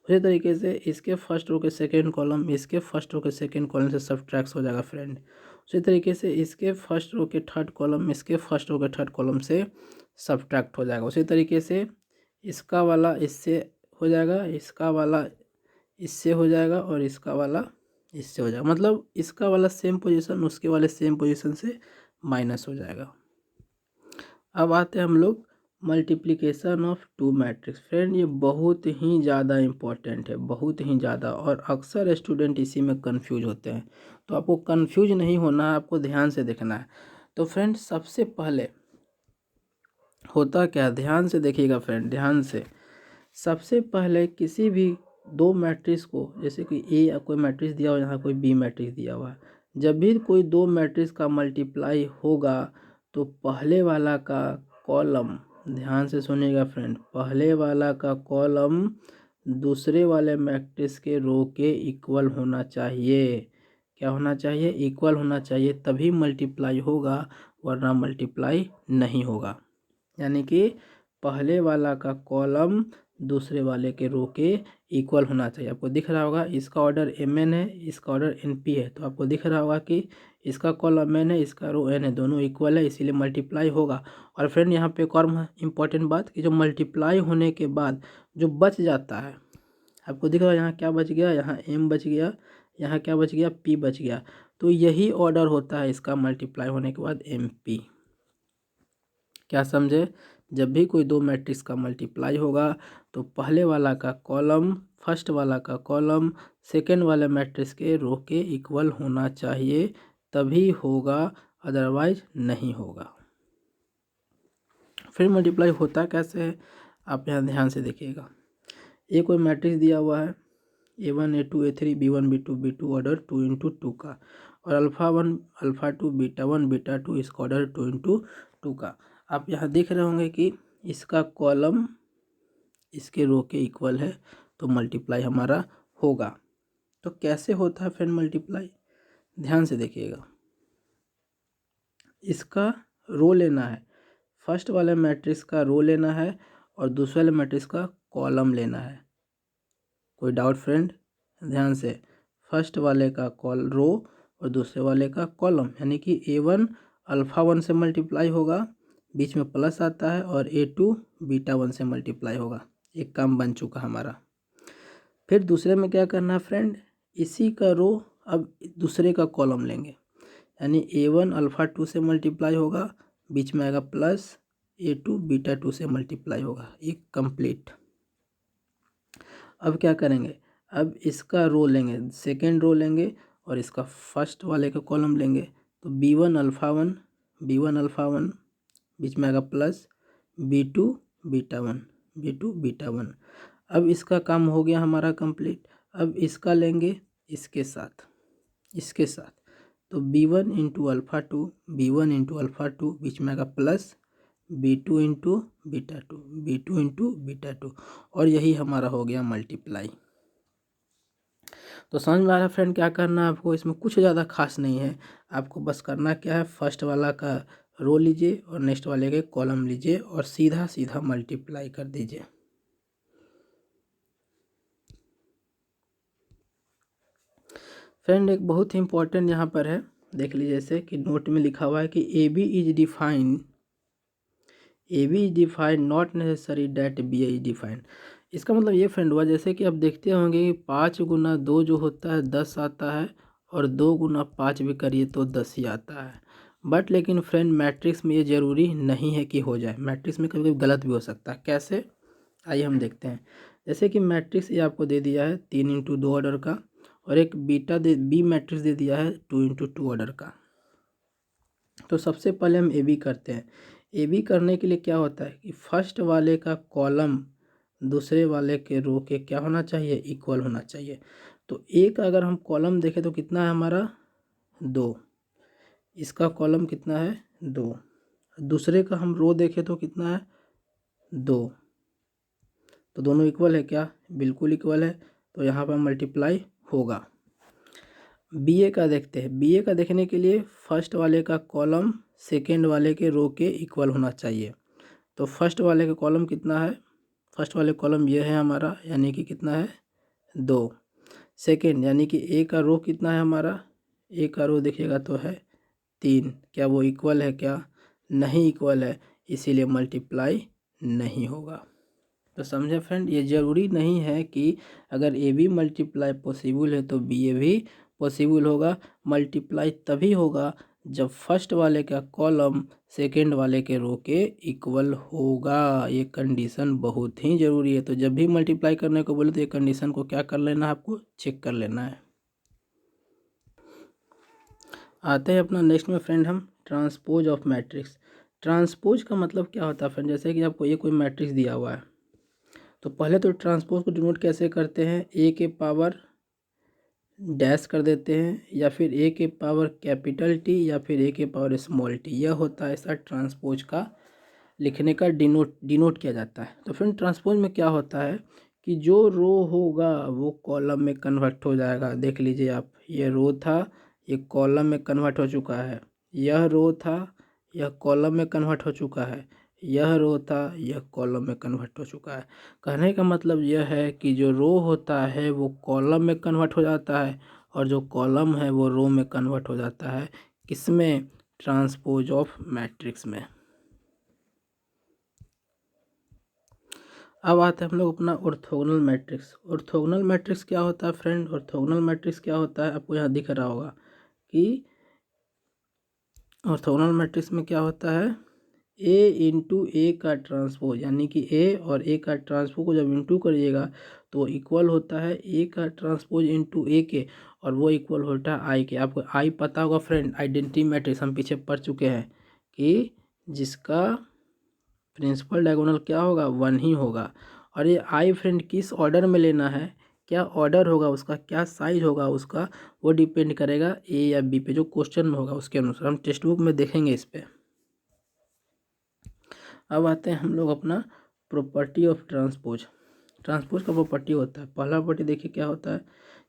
उसी तरीके से इसके फर्स्ट रो के सेकेंड कॉलम इसके फर्स्ट रो के सेकेंड कॉलम से सब्ट्रैक्ट हो जाएगा फ्रेंड। उसी तरीके से इसके फर्स्ट रो के थर्ड कॉलम इसके फर्स्ट रो के थर्ड कॉलम से सब्ट्रैक्ट हो जाएगा। उसी तरीके से इसका वाला इससे हो जाएगा, इसका वाला इससे हो जाएगा और इसका वाला इससे हो जाएगा। मतलब इसका वाला सेम पोजीशन उसके वाले सेम पोजीशन से माइनस हो जाएगा। अब आते हैं हम लोग multiplication of two matrix. Friend ये बहुत ही ज़्यादा इम्पोर्टेंट है, बहुत ही ज़्यादा, और अक्सर स्टूडेंट इसी में कंफ्यूज होते हैं। तो आपको कंफ्यूज नहीं होना है, आपको ध्यान से देखना है। तो फ्रेंड सबसे पहले होता क्या, ध्यान से देखिएगा फ्रेंड, ध्यान से। सबसे पहले किसी भी दो मैट्रिक्स को, जैसे कि ए कोई मैट्रिक्स दिया हुआ है, यहाँ कोई बी मैट्रिक्स दिया हुआ है, जब भी कोई दो मैट्रिक्स का मल्टीप्लाई होगा तो पहले वाला का कॉलम, ध्यान से सुनिएगा फ्रेंड, पहले वाला का कॉलम दूसरे वाले मैट्रिक्स के रो के इक्वल होना चाहिए। क्या होना चाहिए, इक्वल होना चाहिए, तभी मल्टीप्लाई होगा, वरना मल्टीप्लाई नहीं होगा। यानी कि पहले वाला का कॉलम दूसरे वाले के रो के इक्वल होना चाहिए। आपको दिख रहा होगा इसका ऑर्डर mn है, इसका ऑर्डर np है, तो आपको दिख रहा होगा कि इसका कॉलम n है, इसका रो n है, दोनों इक्वल है, इसीलिए मल्टीप्लाई होगा। और फ्रेंड यहाँ पे एक और इम्पॉर्टेंट बात कि जो मल्टीप्लाई होने के बाद जो बच जाता है, आपको दिख रहा है यहाँ क्या बच गया, यहाँ m बच गया, यहाँ क्या बच गया, p बच गया, तो यही ऑर्डर होता है इसका मल्टीप्लाई होने के बाद mp। क्या समझे, जब भी कोई दो मैट्रिक्स का मल्टीप्लाई होगा तो पहले वाला का कॉलम फर्स्ट वाला का कॉलम सेकेंड वाले मैट्रिक्स के रो के इक्वल होना चाहिए, तभी होगा, अदरवाइज नहीं होगा। फिर मल्टीप्लाई होता कैसे है, आप यहाँ ध्यान से देखिएगा। ये कोई मैट्रिक्स दिया हुआ है A1 A2 A3 B1 B2 B2 order 2 into 2 का, और अल्फ़ा 1 अल्फ़ा 2 बीटा 1 बीटा 2 इसका ऑर्डर 2 इंटू 2 का। आप यहाँ देख रहे होंगे कि इसका कॉलम इसके रो के इक्वल है, तो मल्टीप्लाई हमारा होगा। तो कैसे होता है फ्रेंड मल्टीप्लाई, ध्यान से देखिएगा। इसका रो लेना है, फर्स्ट वाले मैट्रिक्स का रो लेना है और दूसरे वाले मैट्रिक्स का कॉलम लेना है। कोई डाउट फ्रेंड, ध्यान से, फर्स्ट वाले का कॉल रो और दूसरे वाले का कॉलम, यानी कि A1 अल्फ़ा 1 से मल्टीप्लाई होगा, बीच में प्लस आता है, और A2 बीटा 1 से मल्टीप्लाई होगा। एक काम बन चुका हमारा। फिर दूसरे में क्या करना है फ्रेंड, इसी का रो अब दूसरे का कॉलम लेंगे, यानी A1 अल्फ़ा 2 से मल्टीप्लाई होगा, बीच में आएगा प्लस, A2 बीटा 2 से मल्टीप्लाई होगा, एक कंप्लीट। अब क्या करेंगे, अब इसका रो लेंगे, सेकेंड रो लेंगे, और इसका फर्स्ट वाले का कॉलम लेंगे, तो B1 अल्फ़ा 1 B1 अल्फ़ा 1 बीच में आएगा plus, B2 beta 1 B2 beta 1। अब इसका काम हो गया हमारा कंप्लीट। अब इसका लेंगे इसके साथ, इसके साथ, तो B1 into alpha 2 B1 into alpha 2 बीच में आएगा plus, B2 into beta 2 B2 into beta 2, और यही हमारा हो गया मल्टीप्लाई। तो समझ में आ रहा है फ्रेंड, क्या करना है आपको, इसमें कुछ ज़्यादा खास नहीं है। आपको बस करना क्या है, फर्स्ट वाला का रो लीजिए और नेक्स्ट वाले के कॉलम लीजिए और सीधा सीधा मल्टीप्लाई कर दीजिए। फ्रेंड एक बहुत ही इंपॉर्टेंट यहाँ पर है, देख लीजिए, जैसे कि नोट में लिखा हुआ है कि A B is defined not necessary that B is defined. इसका मतलब ये फ्रेंड हुआ, जैसे कि आप देखते होंगे कि 5 गुना 2 जो होता है 10 आता है, और 2 गुना 5 भी करिए तो 10 ही आता है। बट लेकिन फ्रेंड मैट्रिक्स में ये ज़रूरी नहीं है कि हो जाए, मैट्रिक्स में कभी कभी गलत भी हो सकता है। कैसे, आइए हम देखते हैं। जैसे कि मैट्रिक्स ये आपको दे दिया है 3 इंटू 2 ऑर्डर का, और एक बी मैट्रिक्स दे दिया है 2 इंटू 2 ऑर्डर का। तो सबसे पहले हम ए बी करते हैं। ए बी करने के लिए क्या होता है कि फर्स्ट वाले का कॉलम दूसरे वाले के रो के क्या होना चाहिए, इक्वल होना चाहिए। तो एक अगर हम कॉलम देखें तो कितना है हमारा, 2, इसका कॉलम कितना है, 2, दूसरे का हम रो देखें तो कितना है, 2, तो दोनों इक्वल है क्या? बिल्कुल इक्वल है, तो यहाँ पर मल्टीप्लाई होगा। बी ए का देखते हैं। बी ए का देखने के लिए फर्स्ट वाले का कॉलम सेकेंड वाले के रो के इक्वल होना चाहिए। तो फर्स्ट वाले का कॉलम कितना है? फर्स्ट वाले कॉलम ये है हमारा, यानी कि कितना है? 2। सेकेंड यानी कि ए का रो कितना है हमारा? ए का रो देखिएगा तो है 3। क्या वो इक्वल है क्या? नहीं इक्वल है, इसीलिए मल्टीप्लाई नहीं होगा। तो समझे फ्रेंड, ये ज़रूरी नहीं है कि अगर ए बी मल्टीप्लाई पॉसिबल है तो बी ए भी पॉसिबल होगा। मल्टीप्लाई तभी होगा जब फर्स्ट वाले का कॉलम सेकेंड वाले के रो के इक्वल होगा। ये कंडीशन बहुत ही ज़रूरी है। तो जब भी मल्टीप्लाई करने को बोले तो ये कंडीशन को क्या कर लेना है? आपको चेक कर लेना है। आते हैं अपना नेक्स्ट में फ्रेंड हम ट्रांसपोज ऑफ मैट्रिक्स। ट्रांसपोज का मतलब क्या होता है फ्रेंड? जैसे कि आपको ये कोई मैट्रिक्स दिया हुआ है, तो पहले तो ट्रांसपोज को डिनोट कैसे करते हैं? ए के पावर डैश कर देते हैं, या फिर ए के पावर कैपिटल टी, या फिर ए के पावर स्मॉल टी। यह होता है ऐसा ट्रांसपोज का लिखने का डिनोट किया जाता है। तो फ्रेंड ट्रांसपोज में क्या होता है कि जो रो होगा वो कॉलम में कन्वर्ट हो जाएगा। देख लीजिए आप, ये रो था, ये कॉलम में कन्वर्ट हो चुका है। यह रो था, यह कॉलम में कन्वर्ट हो चुका है। यह रो था, यह कॉलम में कन्वर्ट हो चुका है। कहने का मतलब यह है कि जो रो होता है वो कॉलम में कन्वर्ट हो जाता है, और जो कॉलम है वो रो में कन्वर्ट हो जाता है। किसमें? ट्रांसपोज ऑफ मैट्रिक्स में। अब आते हैं हम लोग अपना ऑर्थोगोनल मैट्रिक्स। ऑर्थोगोनल मैट्रिक्स क्या होता है फ्रेंड? ऑर्थोगोनल मैट्रिक्स क्या होता है? आपको यहाँ दिख रहा होगा कि ऑर्थोगोनल मैट्रिक्स में क्या होता है? ए इंटू ए का ट्रांसपोज, यानी कि ए और ए का ट्रांसपोज को जब इंटू करिएगा तो इक्वल होता है ए का ट्रांसपोज इंटू ए के, और वो इक्वल होता है आई के। आपको आई पता होगा फ्रेंड, आइडेंटिटी मैट्रिक्स हम पीछे पढ़ चुके हैं कि जिसका प्रिंसिपल डायगोनल क्या होगा? 1 ही होगा। और ये आई फ्रेंड किस ऑर्डर में लेना है, क्या ऑर्डर होगा उसका, क्या साइज होगा उसका, वो डिपेंड करेगा ए या बी पे। जो क्वेश्चन में होगा उसके अनुसार हम टेक्स्ट बुक में देखेंगे इस पे। अब आते हैं हम लोग अपना प्रॉपर्टी ऑफ ट्रांसपोज। ट्रांसपोज का प्रॉपर्टी होता है, पहला प्रॉपर्टी देखिए क्या होता है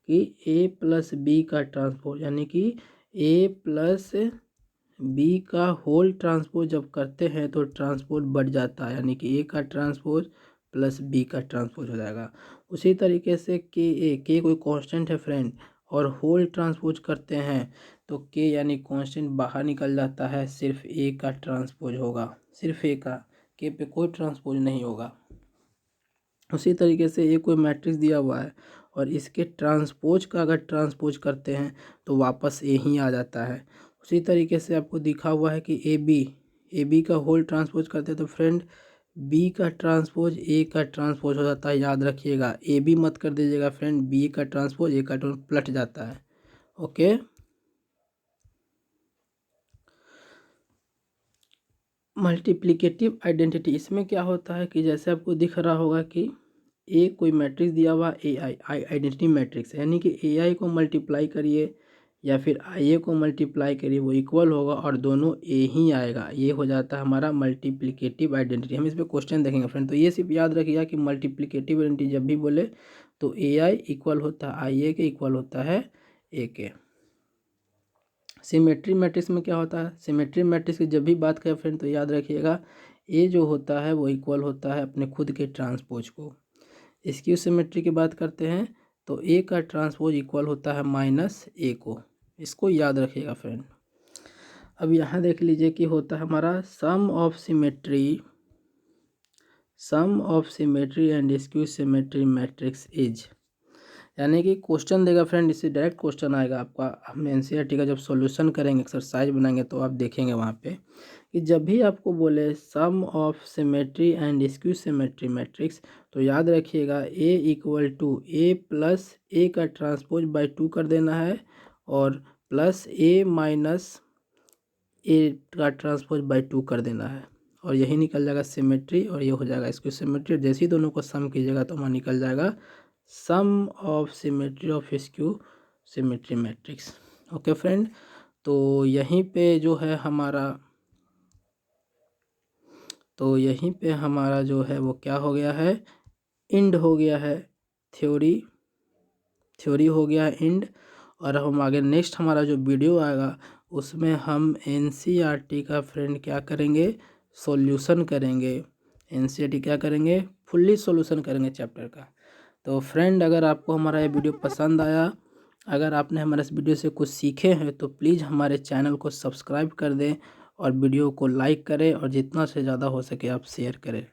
कि ए प्लस बी का ट्रांसपोज, यानी कि ए प्लस बी का होल ट्रांसपोज जब करते हैं तो ट्रांसपोज बढ़ जाता है, यानी कि ए का ट्रांसपोज प्लस बी का ट्रांसपोज हो जाएगा। उसी तरीके से के कोई कांस्टेंट है फ्रेंड, और होल ट्रांसपोज करते हैं तो के यानी कांस्टेंट बाहर निकल जाता है, सिर्फ ए का ट्रांसपोज होगा, सिर्फ ए का, के पे कोई ट्रांसपोज नहीं होगा। उसी तरीके से ये कोई मैट्रिक्स दिया हुआ है और इसके ट्रांसपोज का अगर ट्रांसपोज करते हैं तो वापस ए ही आ जाता है। उसी तरीके से आपको दिखा हुआ है कि ए बी का होल ट्रांसपोज करते हैं तो फ्रेंड बी का ट्रांसपोज ए का ट्रांसपोज हो जाता है। याद रखिएगा, ए बी मत कर दीजिएगा फ्रेंड, बी का ट्रांसपोज ए का पलट जाता है। ओके, मल्टीप्लिकेटिव आइडेंटिटी, इसमें क्या होता है कि जैसे आपको दिख रहा होगा कि ए कोई मैट्रिक्स दिया हुआ ए आई आइडेंटिटी मैट्रिक्स है, यानी कि ए आई को मल्टीप्लाई करिए या फिर आई ए को मल्टीप्लाई करिए, वो इक्वल होगा और दोनों ए ही आएगा। ये हो जाता है हमारा मल्टीप्लिकेटिव आइडेंटिटी। हम इस पर क्वेश्चन देखेंगे फ्रेंड, तो ये सिर्फ याद रखिएगा कि मल्टीप्लिकेटिव आइडेंटिटी जब भी बोले तो ए आई इक्वल होता है आई ए के, इक्वल होता है ए के। सिमेट्री मैट्रिक्स में क्या होता है? सिमेट्री मैट्रिक्स की जब भी बात करें फ्रेंड तो याद रखिएगा ए जो होता है वो इक्वल होता है अपने खुद के ट्रांसपोज को। स्क्यू सिमेट्री की बात करते हैं तो ए का ट्रांसपोज इक्वल होता है माइनस ए को, इसको याद रखिएगा फ्रेंड। अब यहाँ देख लीजिए कि होता है हमारा sum of symmetry and skew symmetry matrix is, यानी कि क्वेश्चन देगा फ्रेंड, इससे डायरेक्ट क्वेश्चन आएगा आपका। हम एनसीईआरटी का जब सॉल्यूशन करेंगे, एक्सरसाइज बनाएंगे तो आप देखेंगे वहाँ पे कि जब भी आपको बोले sum of symmetry and skew symmetry matrix तो याद रखिएगा A equal to A plus A का ट्रांसपोज बाय 2 कर देना है, और प्लस ए माइनस ए का ट्रांसपोज बाय 2 कर देना है, और यही निकल जाएगा सिमेट्री और ये हो जाएगा स्क्यू सिमेट्री। जैसे ही दोनों को सम कीजिएगा तो वहाँ निकल जाएगा sum of symmetry of skew symmetry matrix. Okay friend, तो यहीं पे जो है हमारा जो है वो क्या हो गया है, इंड हो गया है थ्योरी हो गया है इंड। और हम आगे नेक्स्ट हमारा जो वीडियो आएगा उसमें हम एनसीईआरटी का फ्रेंड क्या करेंगे, सॉल्यूशन करेंगे। एनसीईआरटी क्या करेंगे, फुल्ली सॉल्यूशन करेंगे चैप्टर का। तो फ्रेंड अगर आपको हमारा ये वीडियो पसंद आया, अगर आपने हमारे इस वीडियो से कुछ सीखे हैं तो प्लीज़ हमारे चैनल को सब्सक्राइब कर दें और वीडियो को लाइक करें और जितना से ज़्यादा हो सके आप शेयर करें।